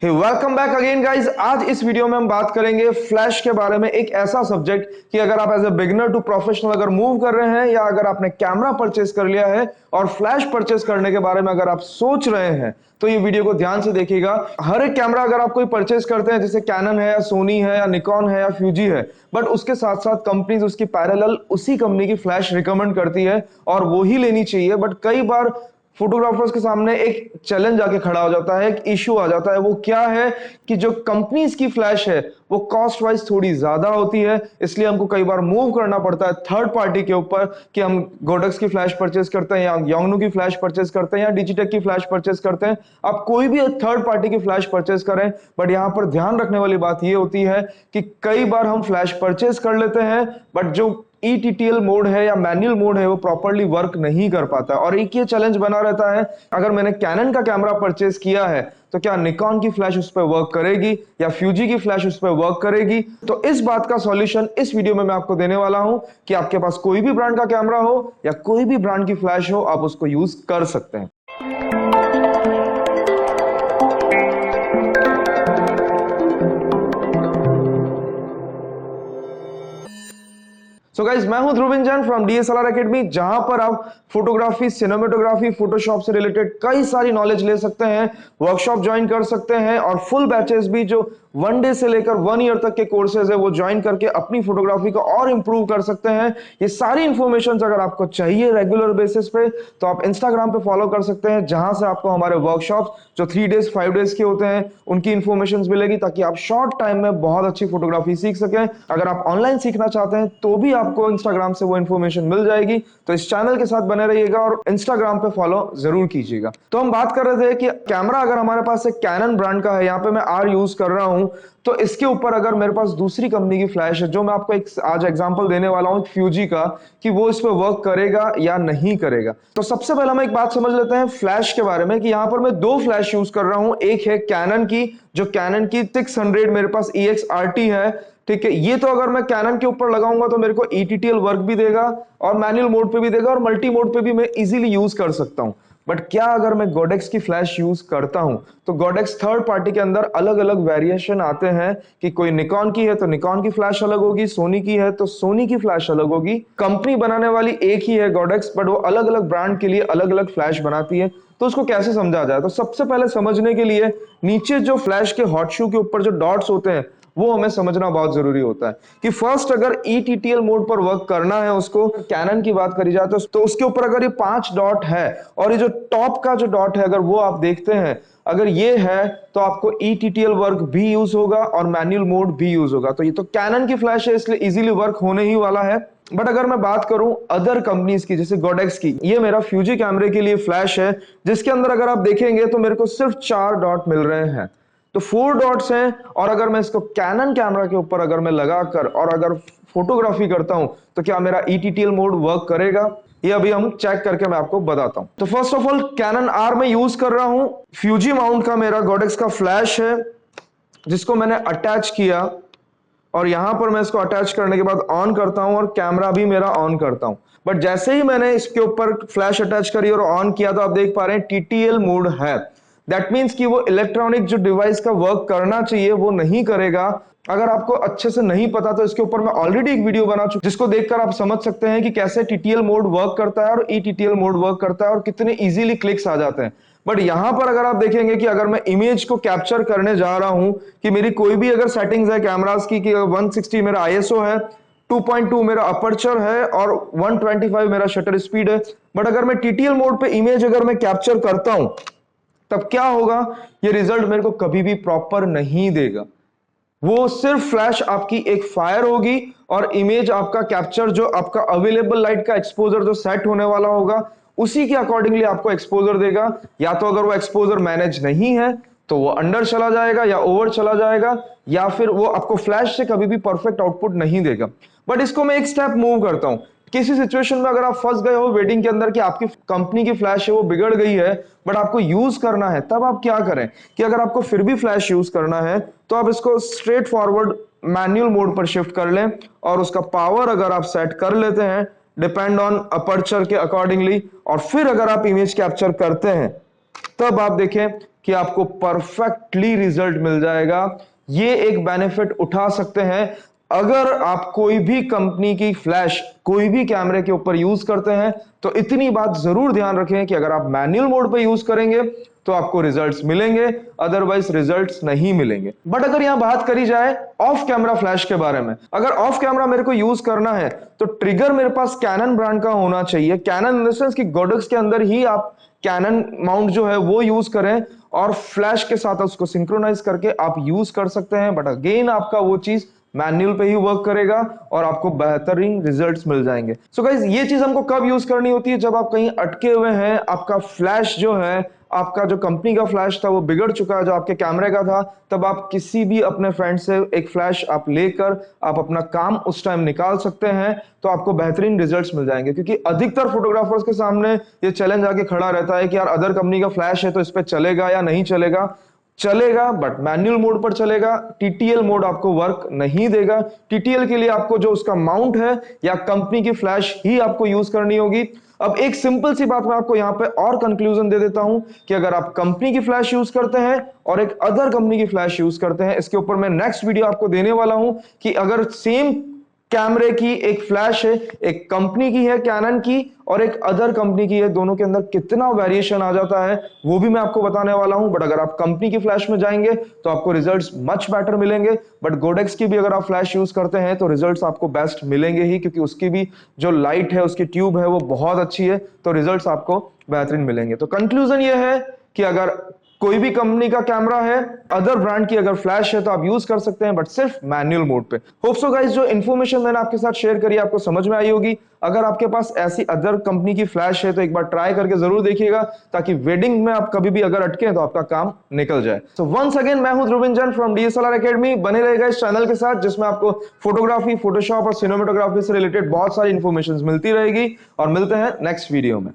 Welcome back again guys. आज इस video में हम बात करेंगे फ्लैश के बारे में। एक ऐसा सब्जेक्ट कि अगर आप as a beginner to professional अगर मूव कर रहे हैं या अगर आपने कैमरा परचेस कर लिया है और फ्लैश परचेस करने के बारे में अगर आप सोच रहे हैं तो ये वीडियो को ध्यान से देखिएगा। हर एक कैमरा अगर आप कोई परचेस करते हैं, जैसे कैनन है या सोनी है या निकॉन है या फ्यूजी है, बट उसके साथ साथ कंपनीज उसकी पैरेलल उसी कंपनी की फ्लैश रिकमेंड करती है और वो ही लेनी चाहिए। बट कई बार फोटोग्राफर्स के सामने एक चैलेंज आके खड़ा हो जाता है, एक इश्यू आ जाता है। वो क्या है कि जो कंपनीज की फ्लैश है वो कॉस्ट वाइज थोड़ी ज्यादा होती है, इसलिए हमको कई बार मूव करना पड़ता है थर्ड पार्टी के ऊपर कि हम गोडेक्स की फ्लैश परचेस करते हैं या योंगनू की फ्लैश परचेस करते हैं या डिजिटेक की फ्लैश परचेस करते हैं। आप कोई भी थर्ड पार्टी की फ्लैश परचेस करें, बट यहां पर ध्यान रखने वाली बात यह होती है कि कई बार हम फ्लैश परचेस कर लेते हैं बट जो ETTL मोड है या मैनुअल मोड है वो प्रॉपर्ली वर्क नहीं कर पाता। और एक ये चैलेंज बना रहता है, अगर मैंने कैनन का कैमरा परचेस किया है तो क्या निकॉन की फ्लैश उस पर वर्क करेगी या फ्यूजी की फ्लैश उस पर वर्क करेगी। तो इस बात का सॉल्यूशन इस वीडियो में मैं आपको देने वाला हूं कि आपके पास कोई भी ब्रांड का कैमरा हो या कोई भी ब्रांड की फ्लैश हो, आप उसको यूज कर सकते हैं। सो गाइज, मैं हूं Dhruvin Jain from DSLR academy, जहां पर आप फोटोग्राफी, सिनेमेटोग्राफी, फोटोशॉप से रिलेटेड कई सारी नॉलेज ले सकते हैं, वर्कशॉप ज्वाइन कर सकते हैं और फुल बैचेस भी जो 1 डे से लेकर 1 ईयर तक के कोर्सेज है वो ज्वाइन करके अपनी फोटोग्राफी को और इंप्रूव कर सकते हैं। ये सारी इंफॉर्मेशन अगर आपको चाहिए रेगुलर बेसिस पे तो आप इंस्टाग्राम पे फॉलो कर सकते हैं, जहां से आपको हमारे वर्कशॉप जो 3 डेज 5 डेज के होते हैं उनकी इंफॉर्मेशन मिलेगी, ताकि आप शॉर्ट टाइम में बहुत अच्छी फोटोग्राफी सीख सकें। अगर आप ऑनलाइन सीखना चाहते हैं तो भी आपको इंस्टाग्राम से वो इंफॉर्मेशन मिल जाएगी। तो इस चैनल के साथ बने रहिएगा और इंस्टाग्राम पे फॉलो जरूर कीजिएगा। तो हम बात कर रहे थे कि कैमरा अगर हमारे पास एक कैनन ब्रांड का है, यहाँ पे मैं आर यूज कर रहा हूं, तो इसके ऊपर अगर मेरे पास दूसरी कंपनी की फ्लैश है, जो मैं आपको एक आज एग्जांपल देने वाला हूं फ्यूजी का, कि वो इस पे वर्क करेगा या नहीं करेगा। तो सबसे पहले हम एक बात समझ लेते हैं फ्लैश के बारे में कि यहां पर मैं 2 फ्लैश यूज कर रहा हूं। एक है कैनन की, जो कैनन की 600 मेरे पास EX-RT है, ठीक है। ये तो अगर मैं कैनन के ऊपर लगाऊंगा तो मेरे को ETTL वर्क भी देगा और मैनुअल मोड पे भी देगा और मल्टी मोड पे भी मैं इजीली यूज कर सकता हूं। बट क्या अगर मैं गोडेक्स की फ्लैश यूज करता हूं, तो गोडेक्स थर्ड पार्टी के अंदर अलग अलग वेरिएशन आते हैं कि कोई निकॉन की है तो निकॉन की फ्लैश अलग होगी, सोनी की है तो सोनी की फ्लैश अलग होगी। कंपनी बनाने वाली एक ही है गोडेक्स, बट वो अलग अलग ब्रांड के लिए अलग अलग फ्लैश बनाती है। तो उसको कैसे समझा जाए, तो सबसे पहले समझने के लिए नीचे जो फ्लैश के हॉट शू के ऊपर जो डॉट्स होते हैं वो हमें समझना बहुत जरूरी होता है कि फर्स्ट अगर ETTL मोड पर वर्क करना है उसको, कैनन की बात करी जाए तो उसके ऊपर अगर ये 5 डॉट है और ये जो टॉप का जो डॉट है अगर वो आप देखते हैं, अगर ये है तो आपको ETTL वर्क भी यूज होगा और मैनुअल मोड भी यूज होगा। तो ये तो कैनन की फ्लैश है इसलिए इजीली वर्क होने ही वाला है। बट अगर मैं बात करूं अदर कंपनीज की, जैसे गोडेक्स की, ये मेरा फ्यूजी कैमरे के लिए फ्लैश है जिसके अंदर अगर आप देखेंगे तो मेरे को सिर्फ 4 डॉट मिल रहे हैं, तो 4 डॉट्स हैं। और अगर मैं इसको कैनन कैमरा के ऊपर अगर मैं लगाकर और अगर फोटोग्राफी करता हूं तो क्या मेरा ETTL मोड वर्क करेगा, ये अभी हम चेक करके मैं आपको बताता हूं। तो first of all Canon R में यूज कर रहा हूं, फ्यूजी माउंट का मेरा गोडेक्स का फ्लैश है जिसको मैंने अटैच किया और यहां पर मैं इसको अटैच करने के बाद ऑन करता हूं और कैमरा भी मेरा ऑन करता हूं। बट जैसे ही मैंने इसके ऊपर फ्लैश अटैच करी और ऑन किया तो आप देख पा रहे हैं TTL मोड है। दैट मीन्स कि वो इलेक्ट्रॉनिक जो डिवाइस का वर्क करना चाहिए वो नहीं करेगा। अगर आपको अच्छे से नहीं पता तो इसके ऊपर मैं ऑलरेडी एक वीडियो बना चुका जिसको देखकर आप समझ सकते हैं कि कैसे TTL मोड वर्क करता है और ETTL मोड वर्क करता है और कितने इजीली क्लिक्स आ जाते हैं। बट यहां पर अगर आप देखेंगे कि अगर मैं इमेज को कैप्चर करने जा रहा हूं कि मेरी कोई भी अगर सेटिंग्स है कैमरास की कि 160 मेरा ISO है, 2.2 मेरा अपर्चर है और 125 मेरा शटर स्पीड है, बट अगर मैं TTL मोड पे इमेज अगर मैं कैप्चर करता हूं तब क्या होगा, ये रिजल्ट मेरे को कभी भी प्रॉपर नहीं देगा। वो सिर्फ फ्लैश आपकी एक फायर होगी और इमेज आपका कैप्चर जो आपका अवेलेबल लाइट का एक्सपोजर जो सेट होने वाला होगा उसी के अकॉर्डिंगली आपको एक्सपोजर देगा। या तो अगर वो एक्सपोजर मैनेज नहीं है तो वो अंडर चला जाएगा या ओवर चला जाएगा, या फिर वो आपको फ्लैश से कभी भी परफेक्ट आउटपुट नहीं देगा। बट इसको मैं एक स्टेप मूव करता हूं। किसी सिचुएशन में अगर आप फंस गए हो वेडिंग के अंदर कि आपकी कंपनी की फ्लैश है वो बिगड़ गई है बट आपको यूज करना है, तब आप क्या करें कि अगर आपको फिर भी फ्लैश यूज करना है तो आप इसको स्ट्रेट फॉरवर्ड मैनुअल मोड पर शिफ्ट कर लें और उसका पावर अगर आप सेट कर लेते हैं डिपेंड ऑन अपर्चर के अकॉर्डिंगली, और फिर अगर आप इमेज कैप्चर करते हैं तब आप देखें कि आपको परफेक्टली रिजल्ट मिल जाएगा। ये एक बेनिफिट उठा सकते हैं। अगर आप कोई भी कंपनी की फ्लैश कोई भी कैमरे के ऊपर यूज करते हैं तो इतनी बात जरूर ध्यान रखें कि अगर आप मैनुअल मोड पे यूज करेंगे तो आपको रिजल्ट्स मिलेंगे, अदरवाइज रिजल्ट्स नहीं मिलेंगे। बट अगर यहां बात करी जाए ऑफ कैमरा फ्लैश के बारे में, अगर ऑफ कैमरा मेरे को यूज करना है तो ट्रिगर मेरे पास कैनन ब्रांड का होना चाहिए। कैनन इन द सेंस कि गोडक्स के अंदर ही आप कैनन माउंट जो है वो यूज करें और फ्लैश के साथ उसको सिंक्रोनाइज करके आप यूज कर सकते हैं। बट अगेन आपका वो चीज मैनुअल पे ही वर्क करेगा और आपको बेहतरीन रिजल्ट्स मिल जाएंगे। सो गाइस, ये चीज हमको कब यूज करनी होती है? जब आप कहीं अटके हुए हैं, आपका फ्लैश जो है, आपका जो कंपनी का फ्लैश था वो बिगड़ चुका है जो आपके कैमरे का था, तब आप किसी भी अपने फ्रेंड से एक फ्लैश आप लेकर आप अपना काम उस टाइम निकाल सकते हैं, तो आपको बेहतरीन रिजल्ट्स मिल जाएंगे। क्योंकि अधिकतर फोटोग्राफर्स के सामने ये चैलेंज आके खड़ा रहता है कि यार अदर कंपनी का फ्लैश है तो इस पे चलेगा या नहीं चलेगा। चलेगा बट मैनुअल मोड पर चलेगा, टीटीएल मोड आपको वर्क नहीं देगा। टीटीएल के लिए आपको जो उसका माउंट है या कंपनी की फ्लैश ही आपको यूज करनी होगी। अब एक सिंपल सी बात मैं आपको यहां पे और कंक्लूजन दे देता हूं कि अगर आप कंपनी की फ्लैश यूज करते हैं और एक अदर कंपनी की फ्लैश यूज करते हैं, इसके ऊपर मैं नेक्स्ट वीडियो आपको देने वाला हूं कि अगर सेम कैमरे की एक फ्लैश है, एक कंपनी की है कैनन की और एक अदर कंपनी की है, दोनों के अंदर कितना वेरिएशन आ जाता है वो भी मैं आपको बताने वाला हूं। बट अगर आप कंपनी की फ्लैश में जाएंगे तो आपको रिजल्ट्स मच बेटर मिलेंगे। बट गोडेक्स की भी अगर आप फ्लैश यूज करते हैं तो रिजल्ट्स आपको बेस्ट मिलेंगे ही, क्योंकि उसकी भी जो लाइट है, उसकी ट्यूब है, वो बहुत अच्छी है, तो रिजल्ट्स आपको बेहतरीन मिलेंगे। तो कंक्लूजन ये है कि अगर कोई भी कंपनी का कैमरा है, अदर ब्रांड की अगर फ्लैश है तो आप यूज कर सकते हैं, बट सिर्फ मैनुअल मोड पे। होप सो गाइस, जो इन्फॉर्मेशन मैंने आपके साथ शेयर करी आपको समझ में आई होगी। अगर आपके पास ऐसी अदर कंपनी की फ्लैश है तो एक बार ट्राई करके जरूर देखिएगा, ताकि वेडिंग में आप कभी भी अगर अटके तो आपका काम निकल जाए। सो वंस अगेन, मैं हूं Dhruvin Jain from DSLR academy. बने रहेगा इस चैनल के साथ जिसमें आपको फोटोग्राफी, फोटोशॉप और सिनेमेटोग्राफी से रिलेटेड बहुत सारी इंफॉर्मेशन मिलती रहेगी। और मिलते हैं नेक्स्ट वीडियो में।